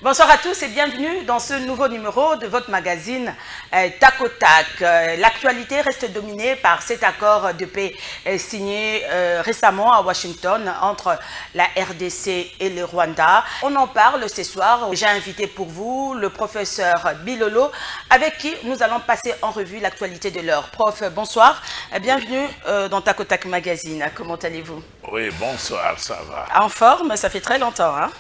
Bonsoir à tous et bienvenue dans ce nouveau numéro de votre magazine Tac au Tac. L'actualité reste dominée par cet accord de paix signé récemment à Washington entre la RDC et le Rwanda. On en parle ce soir. J'ai invité pour vous le professeur Bilolo avec qui nous allons passer en revue l'actualité de l'heure. Prof, bonsoir. Bienvenue dans Tac au Tac Magazine. Comment allez-vous? Oui, bonsoir, ça va. En forme, ça fait très longtemps, hein?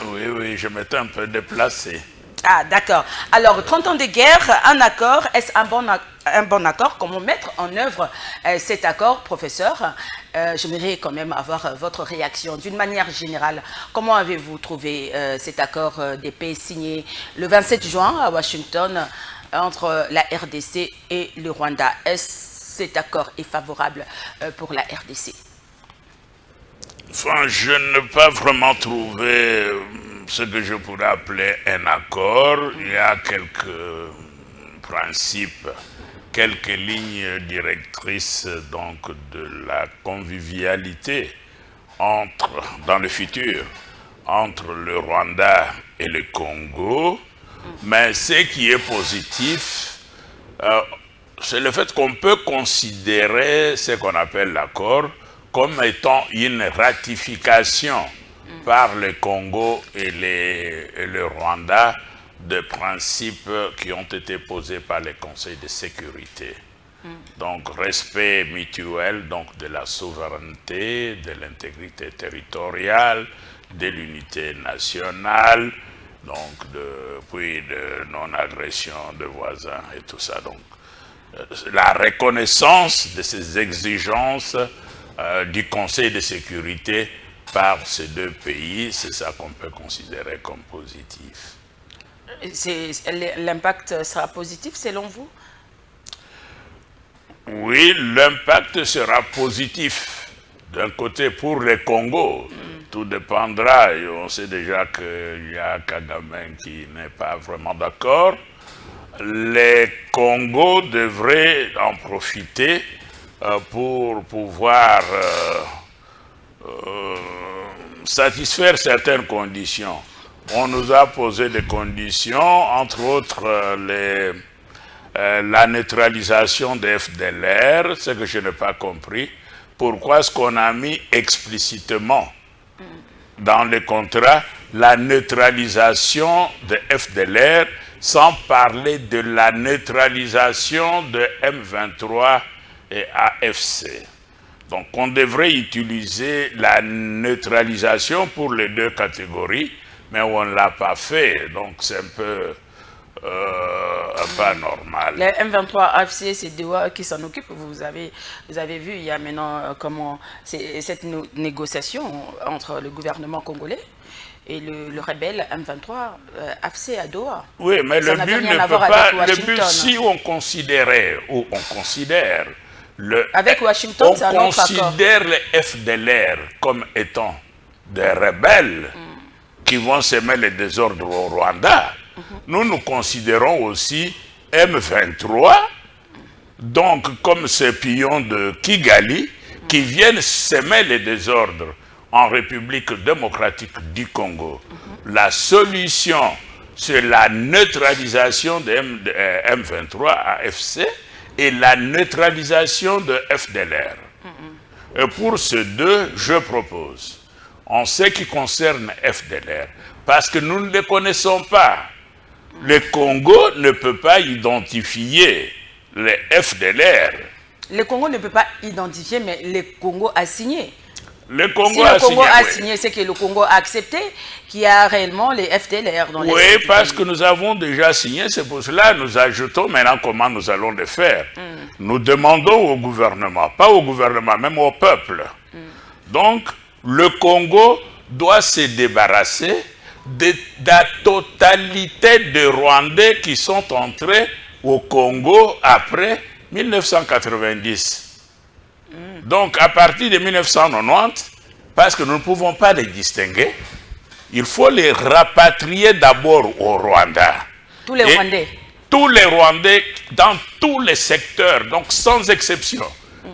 Oui, je m'étais un peu déplacé. Ah, d'accord. Alors, 30 ans de guerre, un accord, est-ce un bon accord? Comment mettre en œuvre cet accord, professeur? J'aimerais quand même avoir votre réaction. D'une manière générale, comment avez-vous trouvé cet accord de paix signé le 27 juin à Washington entre la RDC et le Rwanda? Est-ce que cet accord est favorable pour la RDC? Enfin, je n'ai pas vraiment trouvé ce que je pourrais appeler un accord. Il y a quelques principes, quelques lignes directrices donc, de la convivialité dans le futur entre le Rwanda et le Congo. Mais ce qui est positif, c'est le fait qu'on peut considérer ce qu'on appelle l'accord comme étant une ratification par le Congo et le Rwanda de principes qui ont été posés par le Conseil de sécurité. Donc, respect mutuel donc, de la souveraineté, de l'intégrité territoriale, de l'unité nationale, donc puis de non-agression de voisins et tout ça. Donc, la reconnaissance de ces exigences du Conseil de sécurité par ces deux pays, c'est ça qu'on peut considérer comme positif. L'impact sera positif selon vous? Oui, l'impact sera positif d'un côté pour le Congo. Tout dépendra, et on sait déjà qu'il y a Kagame qui n'est pas vraiment d'accord. Les Congo devraient en profiter pour pouvoir satisfaire certaines conditions. On nous a posé des conditions, entre autres la neutralisation des FDLR, ce que je n'ai pas compris. Pourquoi est-ce qu'on a mis explicitement dans le contrat la neutralisation de FDLR sans parler de la neutralisation de M23 et AFC. Donc on devrait utiliser la neutralisation pour les deux catégories, mais on ne l'a pas fait, donc c'est un peu pas normal. Les M23 AFC, c'est Dewa qui s'en occupe. Vous avez vu, il y a maintenant comment cette négociation entre le gouvernement congolais et le rebelle M23 AFC à Doha. Oui, mais le but ne peut pas, le but, si on considérait, ou on considère, avec Washington, on considère les FDLR comme étant des rebelles qui vont semer les désordres au Rwanda. Nous considérons aussi M23, donc comme ces pions de Kigali, qui viennent semer les désordres en République démocratique du Congo. La solution, c'est la neutralisation de M23 AFC et la neutralisation de FDLR. Et pour ces deux, je propose, en ce qui concerne FDLR, parce que nous ne les connaissons pas, le Congo ne peut pas identifier les FDLR. Le Congo ne peut pas identifier, mais le Congo a signé. Le Congo si le Congo a signé, c'est que le Congo a accepté qu'il y a réellement les FDLR dans les... Oui, parce que nous avons déjà signé, c'est pour cela que nous ajoutons maintenant comment nous allons le faire. Nous demandons au gouvernement, pas au gouvernement, même au peuple. Donc, le Congo doit se débarrasser de la totalité des Rwandais qui sont entrés au Congo après 1990. Donc, à partir de 1990, parce que nous ne pouvons pas les distinguer, il faut les rapatrier d'abord au Rwanda. Tous les Rwandais? Tous les Rwandais, dans tous les secteurs, donc sans exception,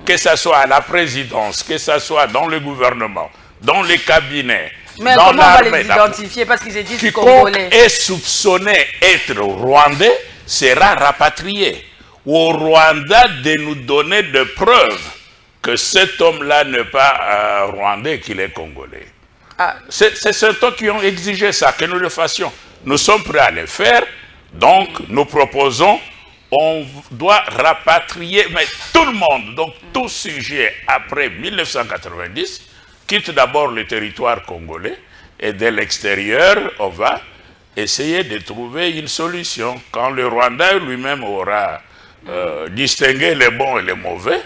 que ce soit à la présidence, que ce soit dans le gouvernement, dans les cabinets, Mais dans comment on va les l'armée. identifier parce qu'ils disent Quiconque congolais? est soupçonné être rwandais sera rapatrié. Au Rwanda de nous donner de preuves que cet homme-là n'est pas rwandais, qu'il est congolais. Ah. C'est ceux qui ont exigé ça, que nous le fassions. Nous sommes prêts à le faire, donc nous proposons, on doit rapatrier, mais tout le monde, donc tout sujet après 1990, quitte d'abord le territoire congolais, et de l'extérieur, on va essayer de trouver une solution. Quand le Rwanda lui-même aura distingué les bons et les mauvais,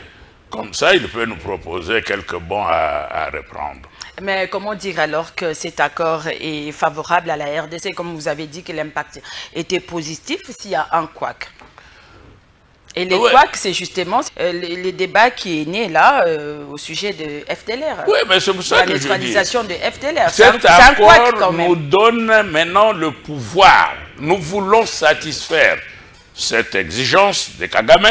comme ça, il peut nous proposer quelques bons à reprendre. Mais comment dire alors que cet accord est favorable à la RDC, comme vous avez dit que l'impact était positif s'il y a un couac? Et les couacs, c'est justement les débats qui est né là au sujet de FDLR. Oui, mais c'est pour ça que je dis. La neutralisation de FDLR. Cet accord nous donne maintenant le pouvoir. Nous voulons satisfaire cette exigence de Kagame.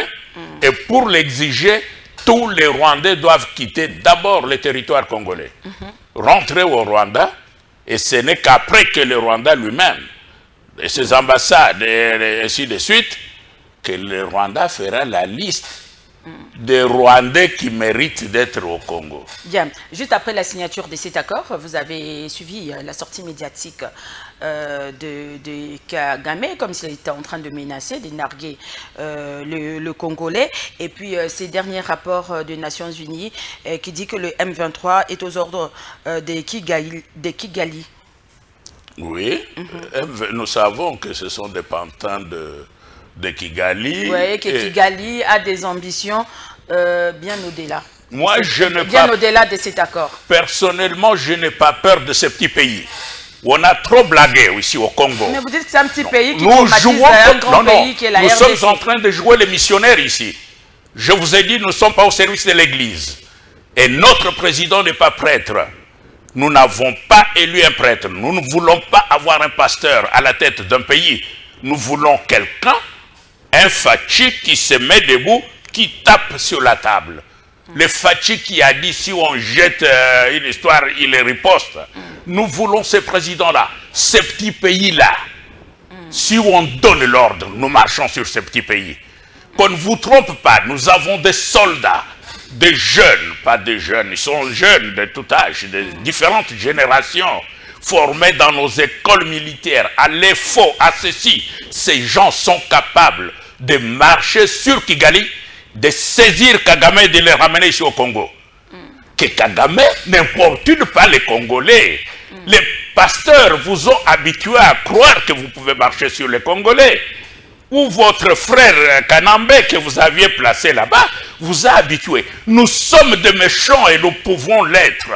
Et pour l'exiger, tous les Rwandais doivent quitter d'abord le territoire congolais. Rentrer au Rwanda, et ce n'est qu'après que le Rwanda lui-même, et ses ambassades, et ainsi de suite, que le Rwanda fera la liste des Rwandais qui méritent d'être au Congo. Bien. Juste après la signature de cet accord, vous avez suivi la sortie médiatique de Kagame, comme s'il était en train de menacer, de narguer le Congolais. Et puis ces derniers rapports des Nations Unies qui dit que le M23 est aux ordres de Kigali. Oui, nous savons que ce sont des pantins de Kigali. Oui, que Kigali a des ambitions bien au-delà. Moi, je n'ai bien au-delà de cet accord. Personnellement, je n'ai pas peur de ces petits pays. On a trop blagué ici au Congo. Mais vous dites que c'est un petit pays qui nous jouons un grand pays qui est la RDC. Nous sommes en train de jouer les missionnaires ici. Je vous ai dit, nous ne sommes pas au service de l'Église. Et notre président n'est pas prêtre. Nous n'avons pas élu un prêtre. Nous ne voulons pas avoir un pasteur à la tête d'un pays. Nous voulons quelqu'un, un Fachi qui se met debout, qui tape sur la table. Le Fachi qui a dit si on jette une histoire, il riposte. Nous voulons ce président-là, ces petits pays-là. Si on donne l'ordre, nous marchons sur ces petits pays. Qu'on ne vous trompe pas, nous avons des soldats, des jeunes, pas des jeunes, ils sont jeunes de tout âge, de différentes générations, formés dans nos écoles militaires, à l'EFO, à ceci. Ces gens sont capables de marcher sur Kigali, de saisir Kagame et de les ramener ici au Congo. Que Kagame n'importune pas les Congolais. Les pasteurs vous ont habitué à croire que vous pouvez marcher sur les Congolais. Ou votre frère Kanambe que vous aviez placé là-bas vous a habitué. Nous sommes des méchants et nous pouvons l'être.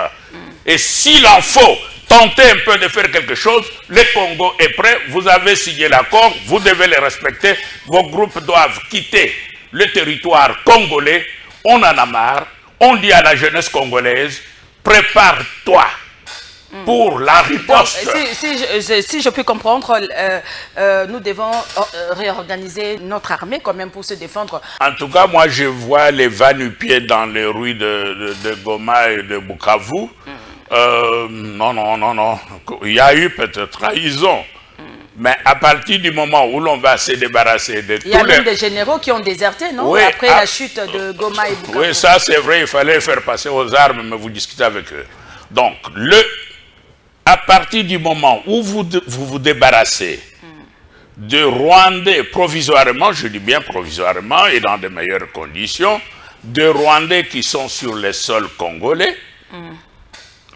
Et s'il en faut tenter un peu de faire quelque chose, le Congo est prêt, vous avez signé l'accord, vous devez le respecter, vos groupes doivent quitter le territoire congolais, on en a marre, on dit à la jeunesse congolaise, prépare-toi pour la riposte. Donc, si je peux comprendre, nous devons réorganiser notre armée quand même pour se défendre. En tout cas, moi je vois les va-nu-pieds dans les rues de Goma et de Bukavu. Non. Il y a eu peut-être trahison. Mais à partir du moment où l'on va se débarrasser de tous les... Il y a même des généraux qui ont déserté, non? Oui, après la chute de Goma et Bukavu. Oui, ça c'est vrai, il fallait faire passer aux armes, mais vous discutez avec eux. Donc, à partir du moment où vous débarrassez de Rwandais provisoirement, je dis bien provisoirement et dans de meilleures conditions, de Rwandais qui sont sur les sols congolais,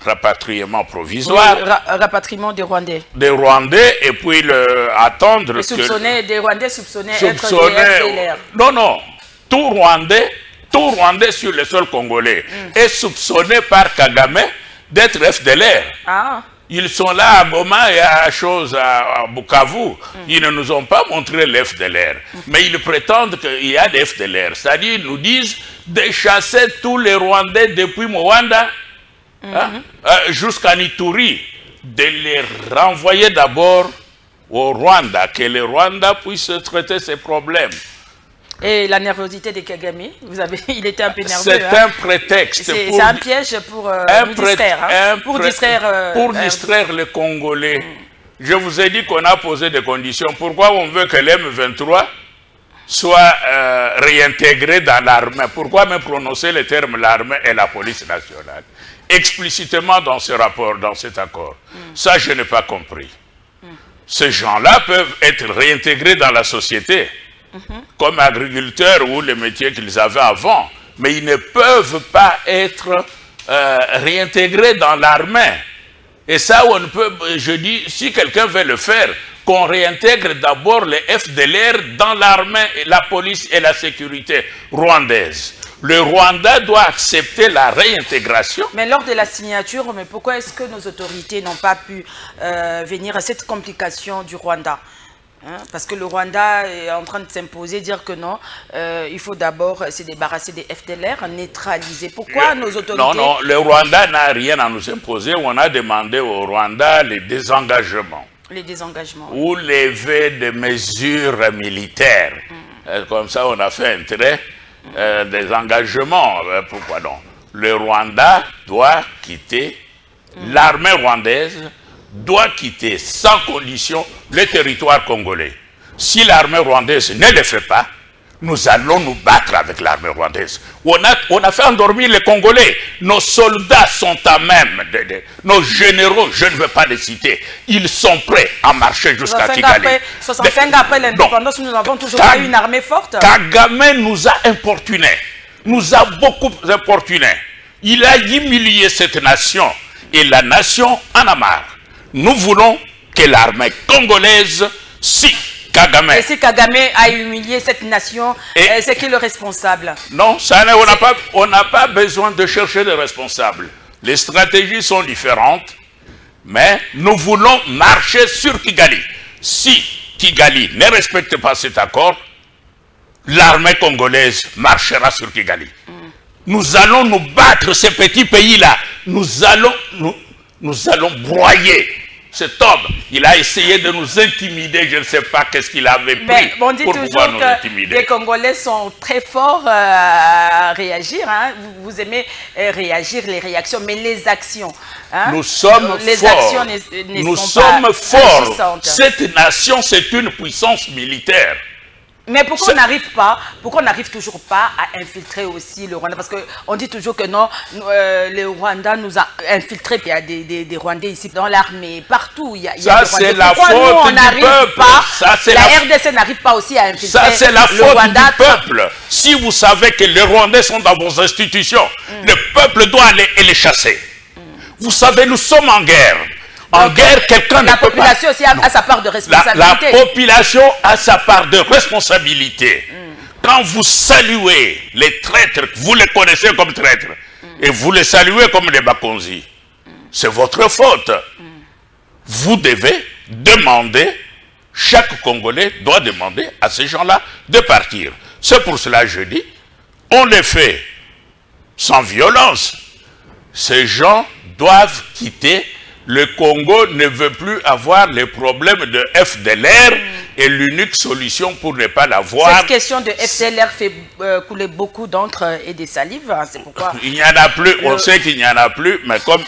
rapatriement provisoire. Oui, rapatriement des Rwandais. Des Rwandais, et puis attendre que... Des Rwandais soupçonnés être des FDLR. Non. Tout Rwandais sur le sol congolais est soupçonné par Kagame d'être FDLR. Ah. Ils sont là à Goma et à Bukavu. Ils ne nous ont pas montré les FDLR. Mais ils prétendent qu'il y a des FDLR. C'est-à-dire, ils nous disent de chasser tous les Rwandais depuis Mwanda jusqu'à Ituri, de les renvoyer d'abord au Rwanda, que le Rwanda puisse traiter ses problèmes. Et la nervosité de Kagame, il était un peu nerveux. C'est un prétexte. C'est un piège pour nous distraire. Hein, pour distraire les Congolais. Je vous ai dit qu'on a posé des conditions. Pourquoi on veut que l'M23 soit réintégré dans l'armée? Pourquoi même prononcer les termes l'armée et la police nationale explicitement dans ce rapport, dans cet accord? Ça, je n'ai pas compris. Ces gens-là peuvent être réintégrés dans la société comme agriculteurs ou les métiers qu'ils avaient avant, mais ils ne peuvent pas être réintégrés dans l'armée. Et ça, on peut, je dis, si quelqu'un veut le faire, qu'on réintègre d'abord les FDLR dans l'armée, la police et la sécurité rwandaise. Le Rwanda doit accepter la réintégration. Mais lors de la signature, mais pourquoi est-ce que nos autorités n'ont pas pu venir à cette complication du Rwanda? Hein? Parce que le Rwanda est en train de s'imposer, dire que non, il faut d'abord se débarrasser des FDLR, neutraliser. Pourquoi nos autorités... Non, non, le Rwanda n'a rien à nous imposer. On a demandé au Rwanda les désengagements. Les désengagements. Ou lever des mesures militaires. Comme ça, on a fait un trait des engagements. Pourquoi non? Le Rwanda doit quitter, l'armée rwandaise doit quitter sans condition le territoire congolais. Si l'armée rwandaise ne le fait pas, nous allons nous battre avec l'armée rwandaise. On a fait endormir les Congolais. Nos soldats sont à même, nos généraux, je ne veux pas les citer, ils sont prêts à marcher jusqu'à Kigali. 65 après l'indépendance, nous n'avons toujours pas eu une armée forte. Kagame nous a importunés, nous a beaucoup importunés. Il a humilié cette nation et la nation en a marre. Nous voulons que l'armée congolaise, si Kagame... Et si Kagame a humilié cette nation, c'est qui le responsable? Non, on n'a pas besoin de chercher de responsables. Les stratégies sont différentes, mais nous voulons marcher sur Kigali. Si Kigali ne respecte pas cet accord, l'armée congolaise marchera sur Kigali. Nous allons nous battre, ces petits pays-là. Nous allons broyer. Cet homme, il a essayé de nous intimider, je ne sais pas qu'est-ce qu'il avait pris on dit pour pouvoir toujours nous intimider. Les Congolais sont très forts à réagir. Hein. Vous aimez réagir, les réactions, mais les actions. Hein. Nous sommes les forts. Actions nous sont sommes pas forts. agissantes. Cette nation, c'est une puissance militaire. Mais pourquoi on n'arrive toujours pas à infiltrer aussi le Rwanda? Parce qu'on dit toujours que non, le Rwanda nous a infiltrés. Il y a des Rwandais ici dans l'armée, partout. Ça, c'est la faute du peuple. La RDC n'arrive pas aussi à infiltrer le Rwanda. Ça, c'est la faute du peuple. Si vous savez que les Rwandais sont dans vos institutions, le peuple doit aller et les chasser. Vous savez, nous sommes en guerre. En guerre, quelqu'un ne peut pas... La population aussi a sa part de responsabilité. La population a sa part de responsabilité. Quand vous saluez les traîtres, vous les connaissez comme traîtres, et vous les saluez comme des Bakonzi, c'est votre faute. Vous devez demander, chaque Congolais doit demander à ces gens-là de partir. C'est pour cela que je dis, on les fait sans violence. Ces gens doivent quitter. Le Congo ne veut plus avoir les problèmes de FDLR et l'unique solution pour ne pas l'avoir... Cette question de FDLR fait couler beaucoup d'encre et des salives. Hein, c'est pourquoi... Il n'y en a plus, on sait qu'il n'y en a plus, mais comme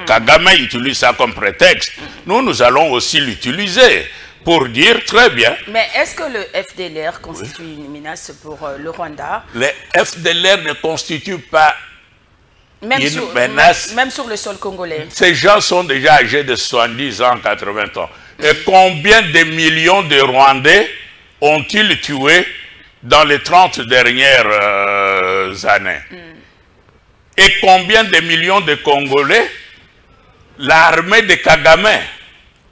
Kagame utilise ça comme prétexte, nous allons aussi l'utiliser pour dire très bien... Mais est-ce que le FDLR constitue une menace pour le Rwanda? Les FDLR ne constituent pas... Même sur le sol congolais. Ces gens sont déjà âgés de 70 ans, 80 ans. Et combien de millions de Rwandais ont-ils tué dans les 30 dernières années? Et combien de millions de Congolais l'armée de Kagame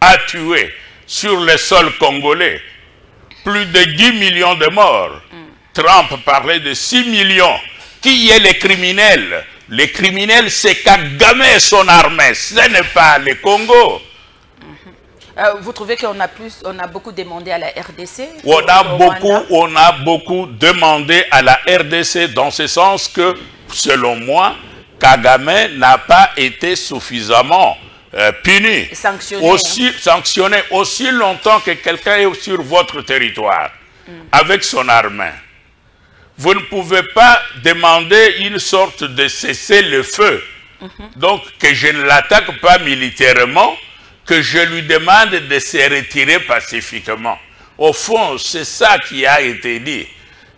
a tué sur le sol congolais? Plus de 10 millions de morts. Trump parlait de 6 millions. Qui est les criminels? Les criminels, c'est Kagame et son armée, ce n'est pas le Congo. Vous trouvez qu'on a beaucoup demandé à la RDC? On a beaucoup demandé à la RDC dans ce sens que, selon moi, Kagame n'a pas été suffisamment puni. Sanctionné aussi longtemps que quelqu'un est sur votre territoire, avec son armée. vous ne pouvez pas demander une sorte de cessez-le-feu. Donc, que je ne l'attaque pas militairement, que je lui demande de se retirer pacifiquement. Au fond, c'est ça qui a été dit.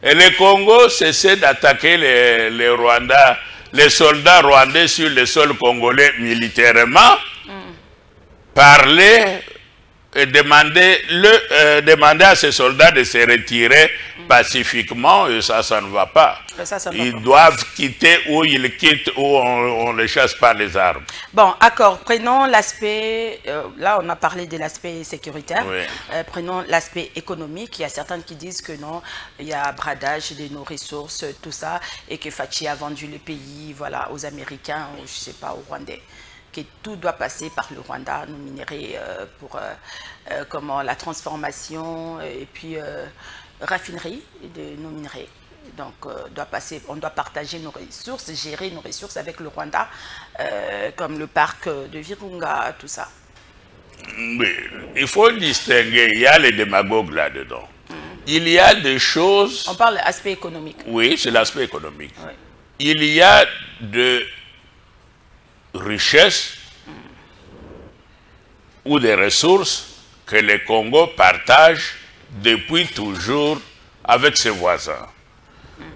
Et le Congo cessait d'attaquer les Rwandais, les soldats rwandais sur le sol congolais militairement, parler et demander à ces soldats de se retirer pacifiquement, et ça ne va pas. Ils doivent quitter où ils quittent, où on les chasse par les armes. Bon, d'accord. Prenons l'aspect, là on a parlé de l'aspect sécuritaire, oui. Prenons l'aspect économique. Il y a certains qui disent que non, il y a bradage de nos ressources, tout ça, et que Fachi a vendu le pays, voilà, aux Américains, ou je sais pas, aux Rwandais. Que tout doit passer par le Rwanda, nos minerais pour comment, la transformation et puis raffinerie de nos minerais. Donc on doit partager nos ressources, gérer nos ressources avec le Rwanda, comme le parc de Virunga, tout ça. Mais il faut distinguer, il y a les démagogues là-dedans. Il y a des choses... On parle de l'aspect économique. Oui, c'est l'aspect économique. Oui. Il y a de richesses ou des ressources que le Congo partage depuis toujours avec ses voisins.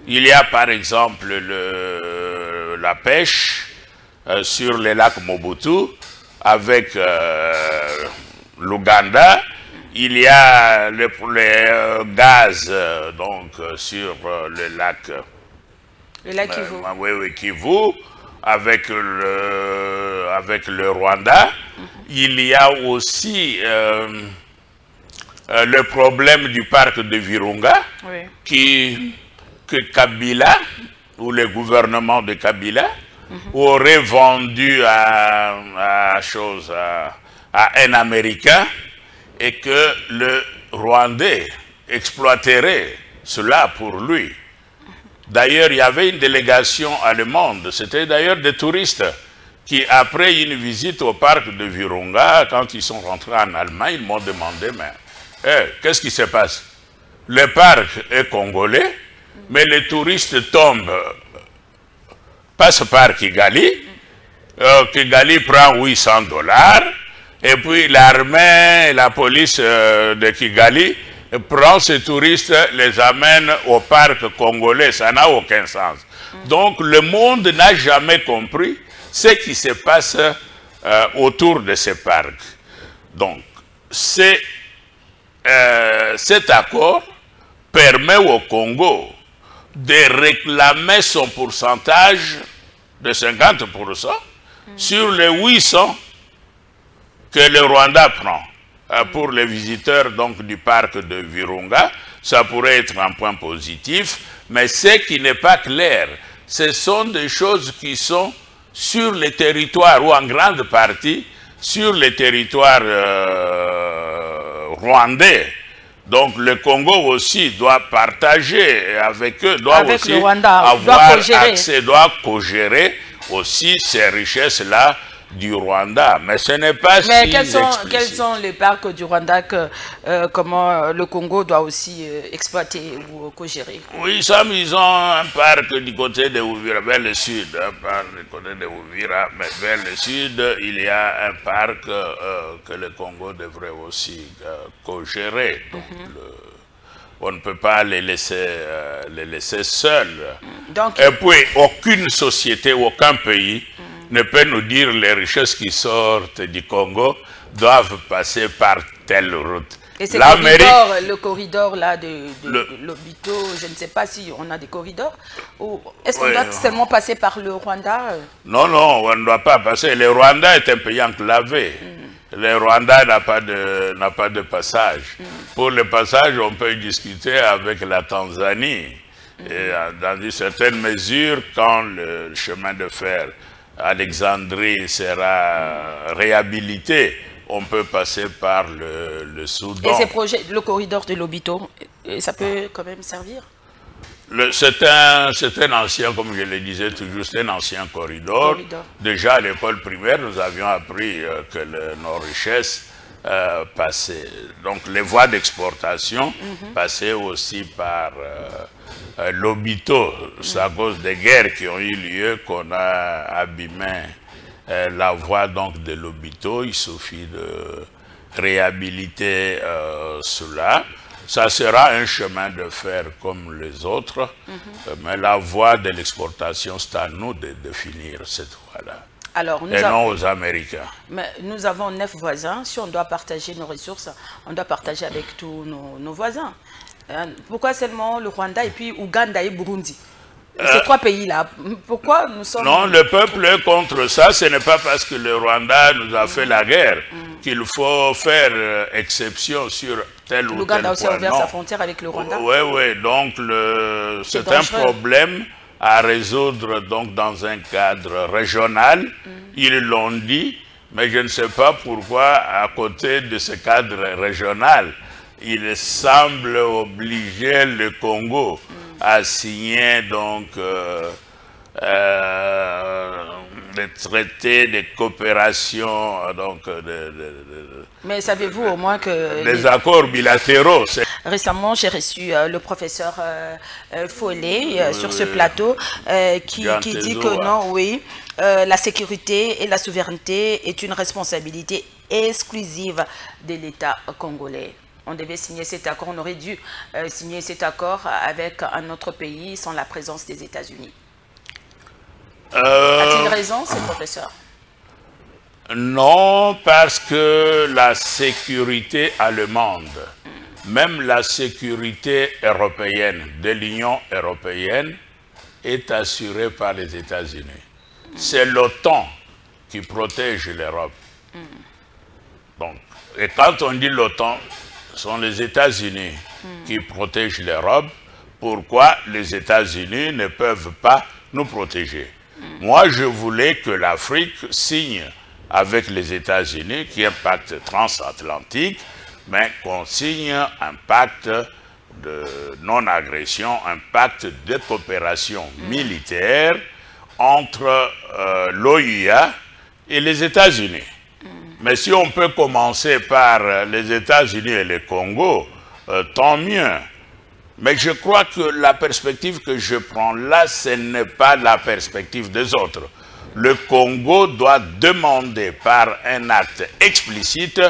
Il y a par exemple la pêche sur les lacs Mobutu avec l'Ouganda. Il y a le gaz donc sur le lac Kivu. Oui, Kivu, avec le Rwanda. Il y a aussi le problème du parc de Virunga, oui. Que Kabila, ou le gouvernement de Kabila, aurait vendu à un Américain, et que le Rwandais exploiterait cela pour lui. D'ailleurs, il y avait une délégation allemande, c'était d'ailleurs des touristes, qui après une visite au parc de Virunga, quand ils sont rentrés en Allemagne, ils m'ont demandé, mais qu'est-ce qui se passe? Le parc est congolais, mais les touristes passent par Kigali, Kigali prend $800, et puis l'armée et la police de Kigali prend ces touristes, les amène au parc congolais. Ça n'a aucun sens. Donc le monde n'a jamais compris ce qui se passe autour de ces parcs. Donc cet accord permet au Congo de réclamer son pourcentage de 50% sur les 800 que le Rwanda prend. Pour les visiteurs donc, du parc de Virunga, ça pourrait être un point positif, mais ce qui n'est pas clair, ce sont des choses qui sont sur les territoires, ou en grande partie, sur les territoires rwandais. Donc le Congo aussi doit partager avec eux, doit avec aussi le Rwanda, avoir accès, doit co-gérer aussi ces richesses-là du Rwanda, mais ce n'est pas si explicite. Quels sont les parcs du Rwanda que comment le Congo doit aussi exploiter ou co-gérer? Oui, ils ont un parc du côté de Uvira, vers le sud, un parc du côté de Uvira, mais vers le sud, il y a un parc que le Congo devrait aussi co-gérer. On ne peut pas les laisser seuls. Donc, et puis, aucune société, aucun pays ne peut nous dire les richesses qui sortent du Congo doivent passer par telle route. Et c'est le corridor là de l'Obito, je ne sais pas si on a des corridors, ou est-ce qu'on doit seulement passer par le Rwanda? Non, on ne doit pas passer. Le Rwanda est un pays enclavé. Le Rwanda n'a pas de passage. Pour le passage, on peut discuter avec la Tanzanie. Et dans une certaine mesure, quand le chemin de fer Alexandrie sera réhabilité, on peut passer par le Soudan. Et ces projets, le corridor de l'Obito, ça peut quand même servir? C'est un ancien, comme je le disais toujours, c'est un ancien corridor. Déjà à l'école primaire, nous avions appris que nos richesses passaient, donc les voies d'exportation passaient aussi par Lobito, c'est à cause des guerres qui ont eu lieu qu'on a abîmé la voie donc de Lobito. Il suffit de réhabiliter cela. Ça sera un chemin de fer comme les autres, mais la voie de l'exportation, c'est à nous de définir cette voie-là. Alors, et non aux Américains. Mais nous avons 9 voisins. Si on doit partager nos ressources, on doit partager avec tous nos voisins. Pourquoi seulement le Rwanda et puis Ouganda et Burundi? Ces 3 pays-là, pourquoi nous sommes... Non, le peuple est contre ça. Ce n'est pas parce que le Rwanda nous a fait la guerre qu'il faut faire exception sur tel ou tel point. L'Ouganda aussi a ouvert sa frontière avec le Rwanda. Oui, oui. Donc, c'est un problème à résoudre donc, dans un cadre régional. Ils l'ont dit, mais je ne sais pas pourquoi, à côté de ce cadre régional, il semble obliger le Congo à signer donc des traités de coopération, donc mais savez-vous au moins que des accords bilatéraux. Récemment, j'ai reçu le professeur Follet sur ce plateau qui dit que non, oui, la sécurité et la souveraineté est une responsabilité exclusive de l'État congolais. On devait signer cet accord, on aurait dû signer cet accord avec un autre pays sans la présence des États-Unis. A-t-il raison, ce professeur? Non, parce que la sécurité allemande, même la sécurité européenne, de l'Union européenne, est assurée par les États-Unis. C'est l'OTAN qui protège l'Europe. Donc, et quand on dit l'OTAN, ce sont les États-Unis qui protègent l'Europe. Pourquoi les États-Unis ne peuvent pas nous protéger? Moi, je voulais que l'Afrique signe avec les États-Unis, qui est un pacte transatlantique, mais qu'on signe un pacte de non-agression, un pacte de coopération militaire entre l'OUA et les États-Unis. Mais si on peut commencer par les États-Unis et le Congo, tant mieux. Mais je crois que la perspective que je prends là, ce n'est pas la perspective des autres. Le Congo doit demander par un acte explicite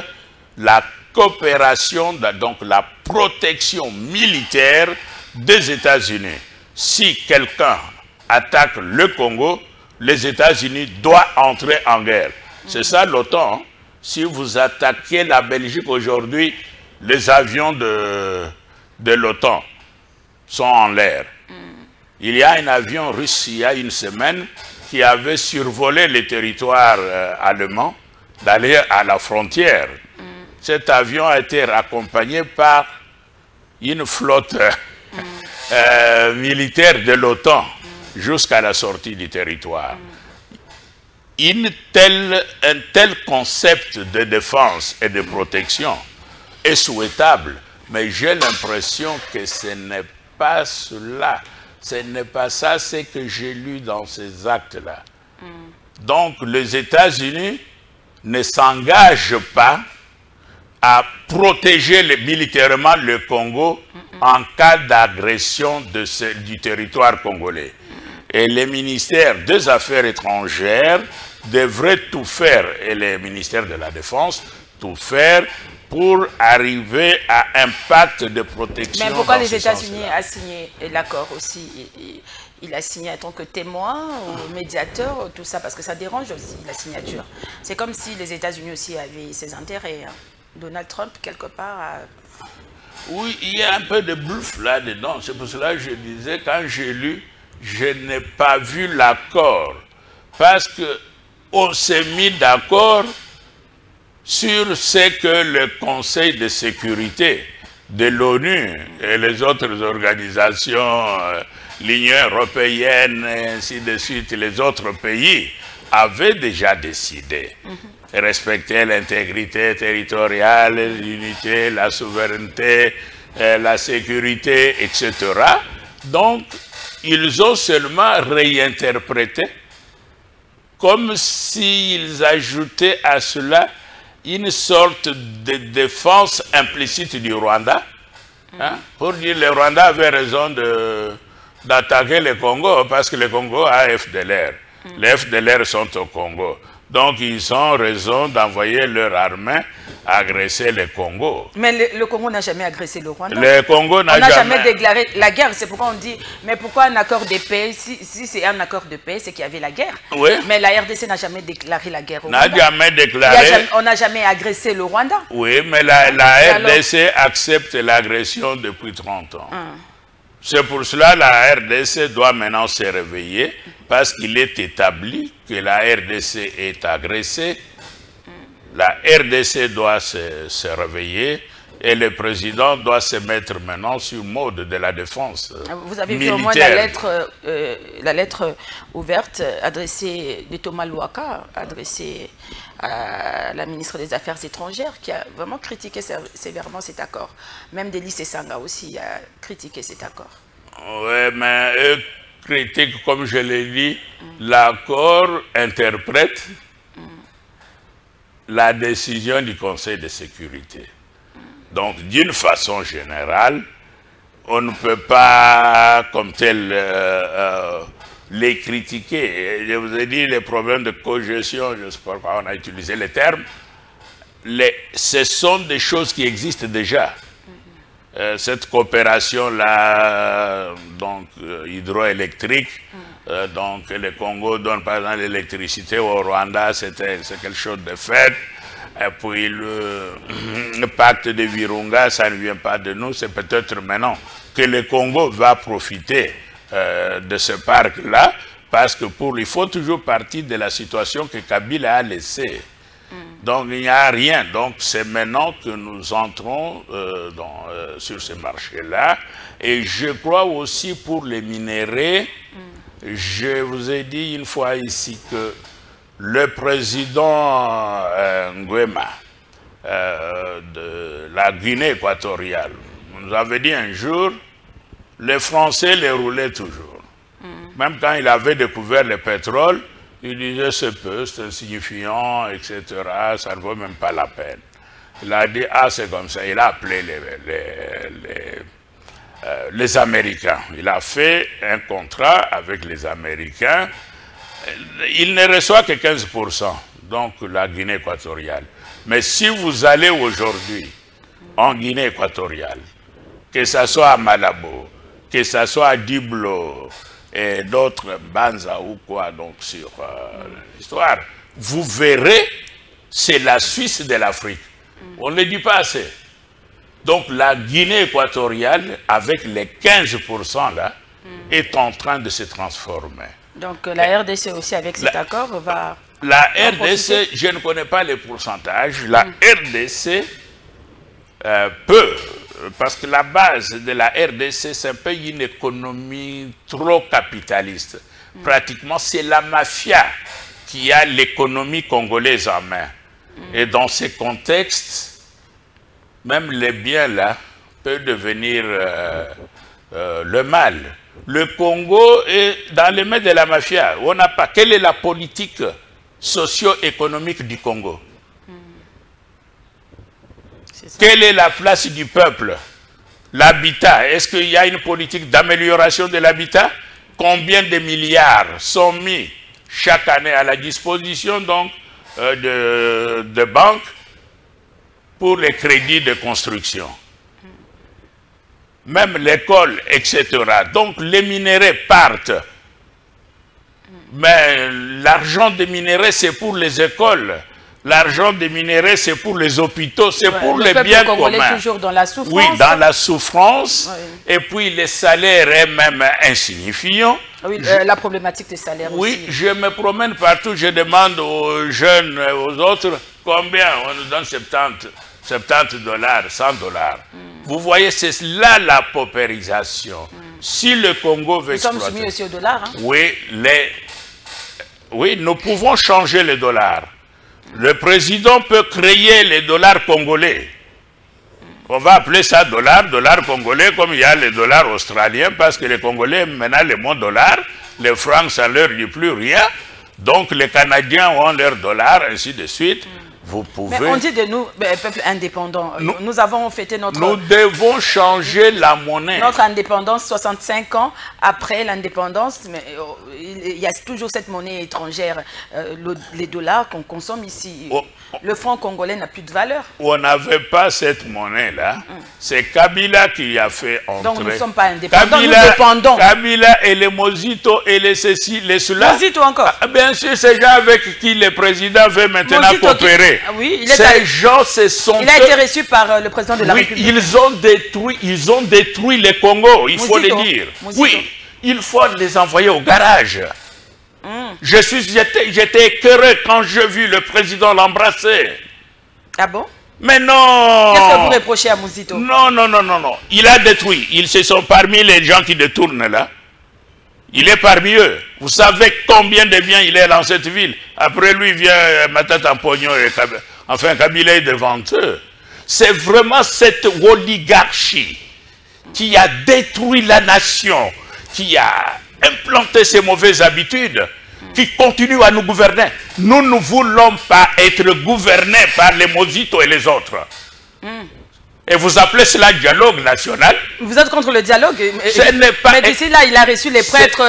la coopération, donc la protection militaire des États-Unis. Si quelqu'un attaque le Congo, les États-Unis doivent entrer en guerre. C'est ça l'OTAN. Si vous attaquez la Belgique aujourd'hui, les avions de l'OTAN sont en l'air. Il y a un avion russe, il y a une semaine, qui avait survolé les territoires allemands, d'aller à la frontière. Cet avion a été accompagné par une flotte militaire de l'OTAN jusqu'à la sortie du territoire. Un tel concept de défense et de protection est souhaitable, mais j'ai l'impression que ce n'est pas cela. Ce n'est pas ça, c'est que j'ai lu dans ces actes-là. Donc, les États-Unis ne s'engagent pas à protéger militairement le Congo en cas d'agression du territoire congolais. Et les ministères des Affaires étrangères devraient tout faire, et les ministères de la Défense, tout faire pour arriver à un pacte de protection. Mais pourquoi les États-Unis ont signé l'accord aussi? Il a signé en tant que témoin ou médiateur, tout ça, parce que ça dérange aussi la signature. C'est comme si les États-Unis aussi avaient ses intérêts. Donald Trump, quelque part... Oui, il y a un peu de bluff là-dedans. C'est pour cela que je disais, quand j'ai lu, je n'ai pas vu l'accord. Parce qu'on s'est mis d'accord sur ce que le Conseil de sécurité de l'ONU et les autres organisations, l'Union européenne et ainsi de suite, les autres pays, avaient déjà décidé. Respecter l'intégrité territoriale, l'unité, la souveraineté, la sécurité, etc. Donc, ils ont seulement réinterprété comme s'ils ajoutaient à cela une sorte de défense implicite du Rwanda Hein, pour dire le Rwanda avait raison d'attaquer le Congo parce que le Congo a FDLR. Les FDLR sont au Congo. Donc ils ont raison d'envoyer leur armée agresser le Congo. Mais le Congo n'a jamais agressé le Rwanda. Le Congo n'a jamais déclaré la guerre. C'est pourquoi on dit, mais pourquoi un accord de paix? Si c'est un accord de paix, c'est qu'il y avait la guerre. Oui. Mais la RDC n'a jamais déclaré la guerre au N'a Rwanda. jamais déclaré. On n'a jamais agressé le Rwanda. Oui, mais la RDC accepte l'agression depuis 30 ans. C'est pour cela que la RDC doit maintenant se réveiller, parce qu'il est établi que la RDC est agressée. La RDC doit se réveiller et le président doit se mettre maintenant sur le mode de la défense Vous avez militaire. vu au moins la lettre ouverte adressée de Thomas Louaka, adressée à la ministre des Affaires étrangères, qui a vraiment critiqué sévèrement cet accord. Même Delis Sanga aussi a critiqué cet accord. Oui, mais eux critiquent, comme je l'ai dit, l'accord interprète la décision du Conseil de sécurité. Donc, d'une façon générale, on ne peut pas, comme tel, les critiquer. Je vous ai dit, les problèmes de cogestion, je ne sais pas pourquoi on a utilisé les termes, ce sont des choses qui existent déjà. Cette coopération-là, donc hydroélectrique, donc le Congo donne par exemple l'électricité au Rwanda, c'est quelque chose de fait. Et puis le pacte de Virunga, ça ne vient pas de nous, c'est peut-être maintenant que le Congo va profiter de ce parc-là, parce que il faut toujours partir de la situation que Kabila a laissée. Donc il n'y a rien. Donc c'est maintenant que nous entrons sur ce marché-là. Et je crois aussi pour les minéraux, je vous ai dit une fois ici que le président Nguema de la Guinée équatoriale nous avait dit un jour, les Français les roulaient toujours. Même quand il avait découvert le pétrole, il disait c'est peu, c'est insignifiant, etc. Ça ne vaut même pas la peine. Il a dit, ah c'est comme ça. Il a appelé les Américains. Il a fait un contrat avec les Américains. Il ne reçoit que 15%, donc la Guinée équatoriale. Mais si vous allez aujourd'hui en Guinée équatoriale, que ce soit à Malabo, que ce soit à Diblo, et d'autres, Banza ou quoi, donc sur l'histoire, vous verrez, c'est la Suisse de l'Afrique. On ne le dit pas assez. Donc la Guinée équatoriale, avec les 15% là, est en train de se transformer. Donc la RDC aussi, avec cet accord, va... La RDC, je ne connais pas les pourcentages, la RDC peut... Parce que la base de la RDC, c'est un peu une économie trop capitaliste. Pratiquement, c'est la mafia qui a l'économie congolaise en main. Et dans ces contextes, même les biens là peuvent devenir le mal. Le Congo est dans les mains de la mafia. On n'a pas. Quelle est la politique socio-économique du Congo? Quelle est la place du peuple? L'habitat, est-ce qu'il y a une politique d'amélioration de l'habitat? Combien de milliards sont mis chaque année à la disposition donc, de banques pour les crédits de construction? Même l'école, etc. Donc les minéraux partent. Mais l'argent des minéraux, c'est pour les écoles. L'argent des minéraux, c'est pour les hôpitaux, c'est pour les biens communs. Toujours dans la souffrance. Oui, dans la souffrance. Oui. Et puis les salaires est même insignifiants. Oui, la problématique des salaires aussi. Oui, je me promène partout, je demande aux jeunes, aux autres, combien on nous donne 70 $, 100 $. Vous voyez, c'est là la paupérisation. Si le Congo veut exploiter... Nous sommes soumis aussi au dollar. Hein? Oui, nous pouvons changer le dollar. Le président peut créer les dollars congolais. On va appeler ça dollar congolais, comme il y a les dollars australiens, parce que les Congolais, maintenant, le mot dollar, les francs, ça ne leur dit plus rien. Donc, les Canadiens ont leur dollar, ainsi de suite. vous pouvez... Mais on dit de nous, peuple indépendant, nous avons fêté notre... Nous devons changer la monnaie. Notre indépendance, 65 ans après l'indépendance, mais il y a toujours cette monnaie étrangère, les dollars qu'on consomme ici. Le franc congolais n'a plus de valeur. On n'avait pas cette monnaie-là. C'est Kabila qui a fait entrer. Donc nous ne sommes pas indépendants, nous dépendons. Kabila et les Mozito et les ceci, les cela. Mozito encore. Bien sûr, ces gens avec qui le président veut maintenant coopérer. Oui, ces gens, ce sont... Il a été reçu par le président de la République. Ils ont détruit le Congo, il faut le dire. Mozito. Oui, il faut les envoyer au garage. J'étais écœuré quand j'ai vu le président l'embrasser. Ah bon? Mais non! Qu'est-ce que vous reprochez à Mozito? Non. Il a détruit. Ils se sont parmi les gens qui détournent là. Il est parmi eux. Vous savez combien de biens il est dans cette ville. Après lui vient Matata Pognon et Kabila. Enfin, Kabila est devant eux. C'est vraiment cette oligarchie qui a détruit la nation, qui a implanté ces mauvaises habitudes, qui continue à nous gouverner. Nous ne voulons pas être gouvernés par les Mozito et les autres. Et vous appelez cela dialogue national? Vous êtes contre le dialogue? Ce n'est pas... Mais d'ici là, il a reçu les prêtres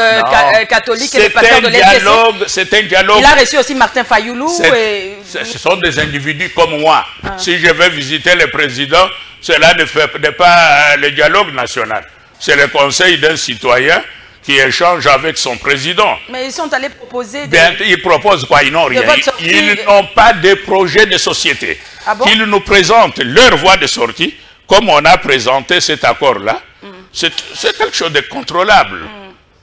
catholiques et les pasteurs de l'FCC. C'est un dialogue. Il a reçu aussi Martin Fayoulou. Ce sont des individus comme moi. Si je vais visiter le président, cela n'est pas le dialogue national. C'est le conseil d'un citoyen qui échange avec son président. Mais ils sont allés proposer... Ils proposent quoi? Ils n'ont rien. Ils n'ont pas de projet de société. Ah bon? Qu'ils nous présentent leur voie de sortie, comme on a présenté cet accord-là. C'est quelque chose de contrôlable,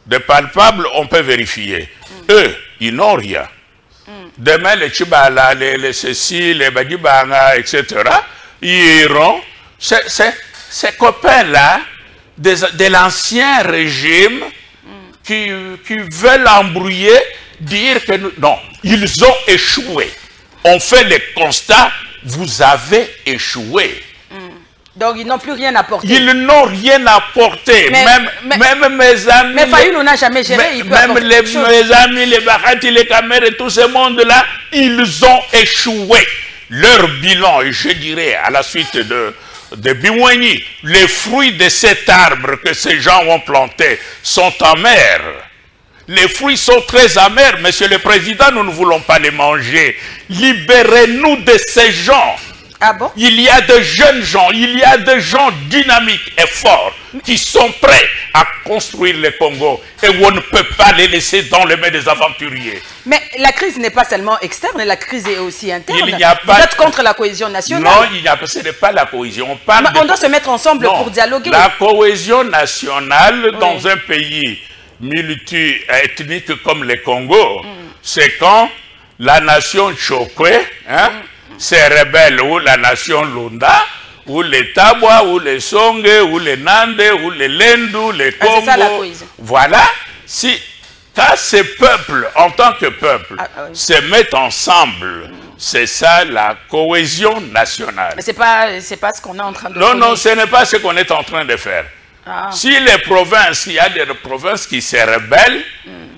de palpable, on peut vérifier. Eux, ils n'ont rien. Demain, les Chibala, les Cécile, les Badibanga, etc., ils iront. Ces copains-là, de l'ancien régime, qui veulent embrouiller, dire que nous... Non, ils ont échoué. On fait le constat, vous avez échoué. Donc ils n'ont plus rien apporté. Ils n'ont rien apporté. Même mes amis... Mais Fayoulou n'a jamais géré. Même mes amis, les Bahati, les Kamers et tout ce monde-là, ils ont échoué. Leur bilan, et je dirais, à la suite de Biwani, les fruits de cet arbre que ces gens ont planté sont amers. Les fruits sont très amers, Monsieur le Président, nous ne voulons pas les manger. Libérez-nous de ces gens. Ah bon? Il y a de jeunes gens, il y a de gens dynamiques et forts qui sont prêts à construire le Congo et on ne peut pas les laisser dans les mains des aventuriers. Mais la crise n'est pas seulement externe, la crise est aussi interne. Il n'y a pas... Vous êtes contre la cohésion nationale? Non, ce n'est pas la cohésion. On doit se mettre ensemble pour dialoguer. La cohésion nationale dans un pays multi-ethnique comme le Congo, c'est quand la nation Chokwe, ces rebelles, ou la nation Lunda, ou les Tabwa, ou les Songe, ou les Nande, ou les Lendu, les Congo. C'est ça la cohésion. Voilà. Quand ces peuples, en tant que peuple, se mettent ensemble, c'est ça la cohésion nationale. Mais c'est pas ce qu'on est en train de faire. Non, ce n'est pas ce qu'on est en train de faire. Si les provinces, il y a des provinces qui se rebellent,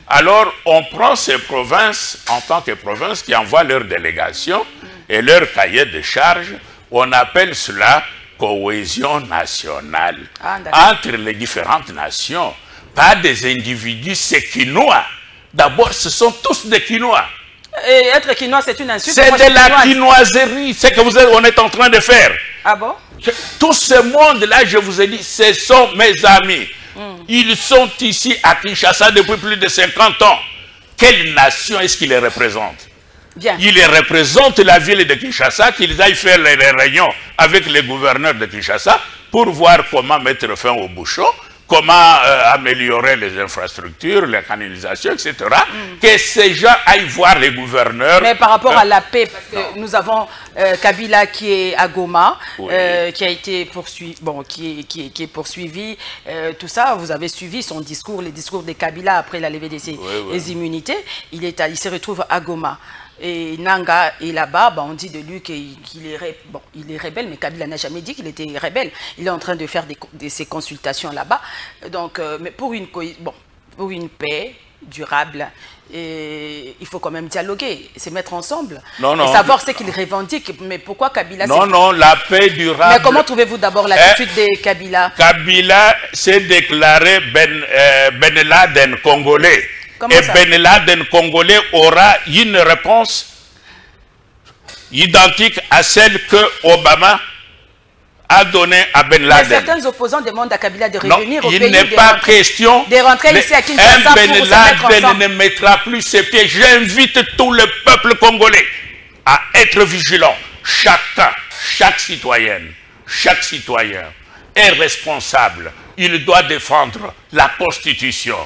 alors on prend ces provinces en tant que provinces qui envoient leurs délégations et leur cahier de charges, on appelle cela cohésion nationale entre les différentes nations, pas des individus, c'est quinois. D'abord, ce sont tous des quinois. Et être quinois, c'est une insulte. C'est de la quinoiserie, c'est que on est en train de faire. Ah bon? Tout ce monde-là, je vous ai dit, ce sont mes amis. Ils sont ici à Kinshasa depuis plus de 50 ans. Quelle nation est-ce qu'ils les représentent? Bien. Ils représentent la ville de Kinshasa, qu'ils aillent faire les réunions avec les gouverneurs de Kinshasa pour voir comment mettre fin aux bouchons, comment améliorer les infrastructures, les canalisations, etc. Que ces gens aillent voir les gouverneurs. Mais par rapport à la paix, parce que nous avons Kabila qui est à Goma, qui a été poursuivi, qui est poursuivi, tout ça, vous avez suivi son discours, les discours de Kabila après la levée des immunités. Il se retrouve à Goma. Et Nanga est là-bas, on dit de lui qu'il est rebelle, mais Kabila n'a jamais dit qu'il était rebelle. Il est en train de faire ces consultations là-bas. Donc, mais pour une paix durable, Et il faut quand même dialoguer, se mettre ensemble, Non, non, et savoir ce qu'ils revendiquent. Mais pourquoi Kabila... Non, non, la paix durable... Mais comment trouvez-vous d'abord l'attitude de Kabila? Kabila s'est déclaré Ben Laden congolais. Comment et ça? Ben Laden congolais aura une réponse identique à celle que Obama a donnée à Ben Mais Laden. certains opposants demandent à Kabila de Non, revenir au pays. il n'est pas question de rentrer ici à Kinshasa un pour Ben se mettre Laden ensemble. ne mettra plus ses pieds. J'invite tout le peuple congolais à être vigilant. Chacun, chaque citoyen est responsable. Il doit défendre la Constitution.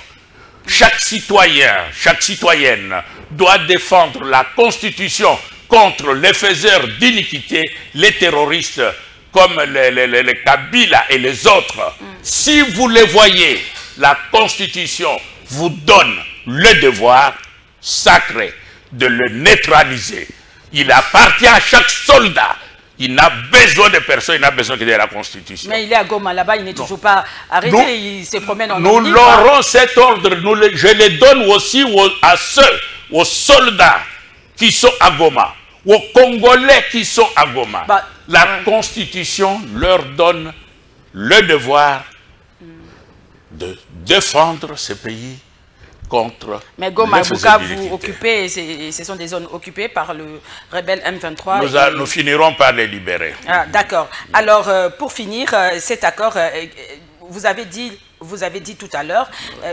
Chaque citoyen, chaque citoyenne doit défendre la Constitution contre les faiseurs d'iniquité, les terroristes comme les Kabila et les autres. Si vous les voyez, la Constitution vous donne le devoir sacré de le neutraliser. Il appartient à chaque soldat. Il n'a besoin de personne, il n'a besoin que de la Constitution. Mais il est à Goma, là-bas, il n'est toujours pas arrêté, il se promène en Nous l'aurons cet ordre, je le donne aussi aux soldats qui sont à Goma, aux Congolais qui sont à Goma. La Constitution leur donne le devoir de défendre ce pays contre... Mais Goma, Bukavu, occupé, ce sont des zones occupées par le rebelle M23. Nous finirons par les libérer. Ah, d'accord. Alors, pour finir, cet accord, vous avez dit tout à l'heure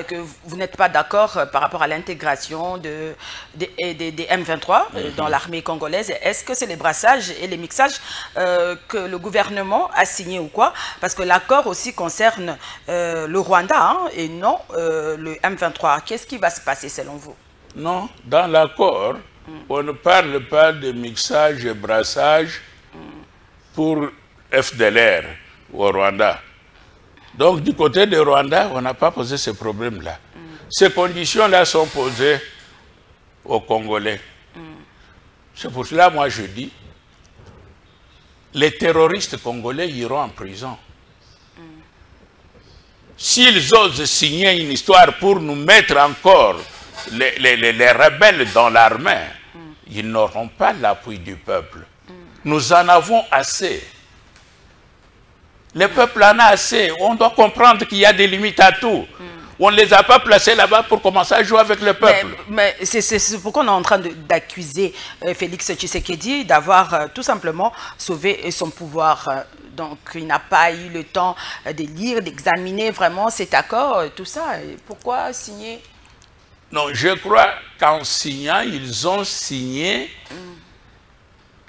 que vous n'êtes pas d'accord par rapport à l'intégration des M23 dans l'armée congolaise. Est-ce que c'est les brassages et les mixages que le gouvernement a signé ou quoi? Parce que l'accord aussi concerne le Rwanda hein, et non le M23. Qu'est-ce qui va se passer selon vous? Non, dans l'accord, on ne parle pas de mixage et brassage pour FDLR au Rwanda. Donc, du côté de Rwanda, on n'a pas posé ce problème-là. Ces conditions-là sont posées aux Congolais. C'est pour cela, moi, je dis, les terroristes congolais iront en prison. S'ils osent signer une histoire pour nous mettre encore les rebelles dans l'armée, ils n'auront pas l'appui du peuple. Nous en avons assez. Le peuple en a assez. On doit comprendre qu'il y a des limites à tout. On ne les a pas placés là-bas pour commencer à jouer avec le peuple. Mais c'est pourquoi on est en train d'accuser Félix Tshisekedi d'avoir tout simplement sauvé son pouvoir. Donc il n'a pas eu le temps de lire, d'examiner vraiment cet accord, tout ça. Et pourquoi signer? Non, je crois qu'en signant, ils ont signé...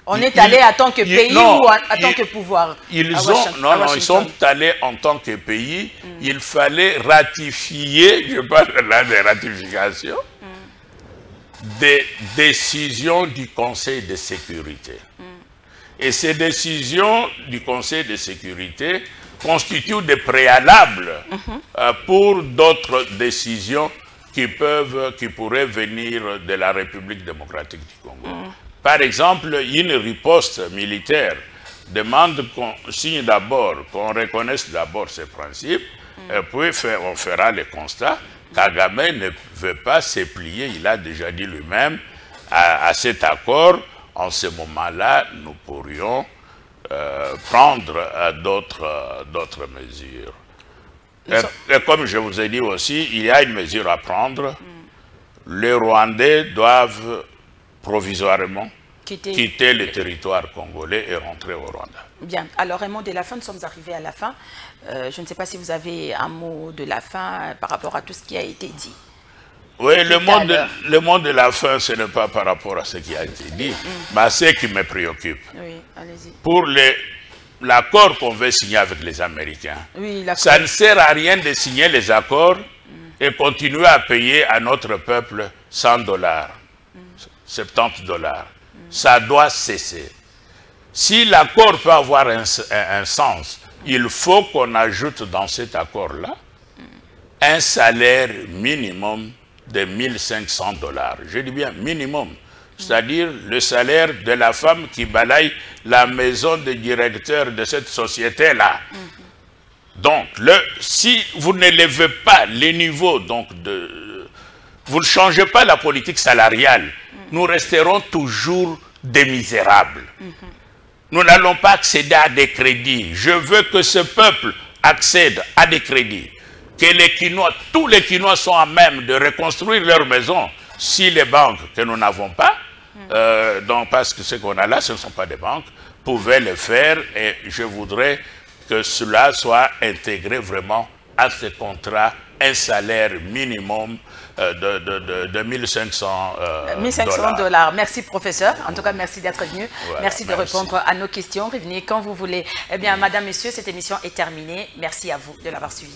On est allé en tant que pays ou en tant que pouvoir? Ils sont allés en tant que pays. Il fallait ratifier, je parle là de ratification, des décisions du Conseil de sécurité. Et ces décisions du Conseil de sécurité constituent des préalables pour d'autres décisions qui pourraient venir de la République démocratique du Congo. Par exemple, une riposte militaire demande qu'on signe d'abord, qu'on reconnaisse d'abord ces principes, et puis on fera le constat. Kagame ne veut pas se plier, il a déjà dit lui-même, à cet accord. En ce moment-là, nous pourrions prendre d'autres mesures. Et comme je vous ai dit aussi, il y a une mesure à prendre. Les Rwandais doivent provisoirement quitter le territoire congolais et rentrer au Rwanda. Bien. Alors, un mot de la fin, nous sommes arrivés à la fin. Je ne sais pas si vous avez un mot de la fin par rapport à tout ce qui a été dit. Oui, le mot de la fin, ce n'est pas par rapport à ce qui a été dit, mais à ce qui me préoccupe. Oui, allez-y. Pour l'accord qu'on veut signer avec les Américains, ça ne sert à rien de signer les accords et continuer à payer à notre peuple 100 $, 70 $. Ça doit cesser. Si l'accord peut avoir un sens, il faut qu'on ajoute dans cet accord-là un salaire minimum de 1 500 $. Je dis bien minimum. C'est-à-dire le salaire de la femme qui balaye la maison de directeur de cette société-là. Donc, si vous ne levez pas les niveaux donc, vous ne changez pas la politique salariale, nous resterons toujours des misérables. Nous n'allons pas accéder à des crédits. Je veux que ce peuple accède à des crédits. Que les Quinois, tous les Quinois sont à même de reconstruire leur maison si les banques que nous n'avons pas, donc parce que ce qu'on a là, ce ne sont pas des banques, pouvaient le faire, et je voudrais que cela soit intégré vraiment à ce contrat, un salaire minimum de 1500 $. Merci professeur. En tout cas, merci d'être venu. Voilà, merci de répondre à nos questions. Revenez quand vous voulez. Eh bien, madame, messieurs, cette émission est terminée. Merci à vous de l'avoir suivi.